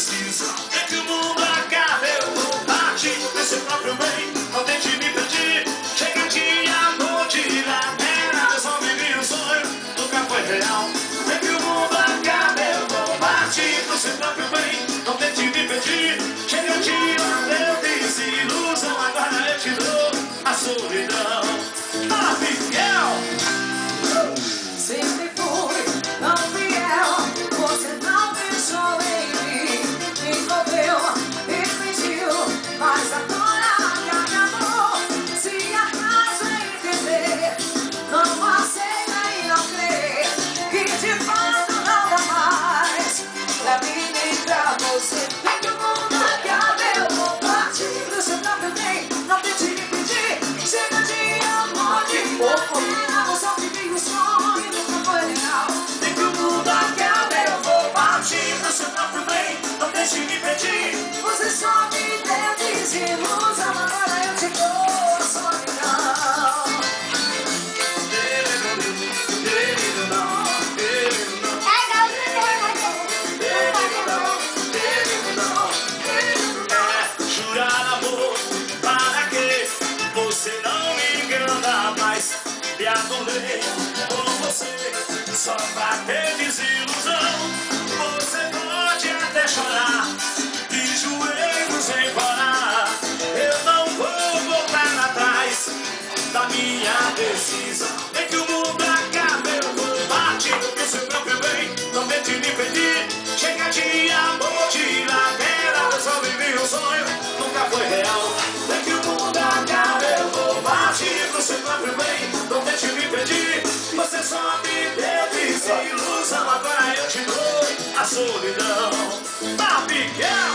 decisão. É que o mundo acabe, eu vou partir do seu próprio bem. Não tente me pedir, chega de amor, de lamena. Eu só vivi um sonho, nunca foi real. É que o mundo acabe, eu vou partir do seu próprio bem. Não tente me pedir, chega de amor, desilusão. Agora eu te dou a solidão. Ah, Miguel! Sempre fui tão fiel, você não pensou em mim, me envolveu e fingiu, mas agora me acabou. Se acaso entender, não aceita e não crê, que de fato não dá mais pra mim nem pra você. Vem que o mundo acabe, eu vou partir do seu próprio bem. Não tente me pedir, chega de amor, de pouco. Eu só vivi um sonho, nunca foi real. Vem que o mundo acabe, eu vou partir do seu próprio bem. Não deixe me pedir. Você só me deu desilusão, agora eu te dou a solidão. Jurar amor, para que você não me engana mais. Me adorei por você, só pra ter desilusão. Você pode até chorar, de joelhos sem parar. Eu não vou voltar atrás da minha decisão. É que o mundo acabe, eu vou partir do seu próprio bem. Não tente me pedir, chega de amor, de ladeira. Eu só vivi um sonho, nunca foi real. É que o mundo acabe, eu vou partir do seu próprio bem. Não tente me pedir, você só me deu desilusão. Agora eu te dou a solidão. Tá, Miguel!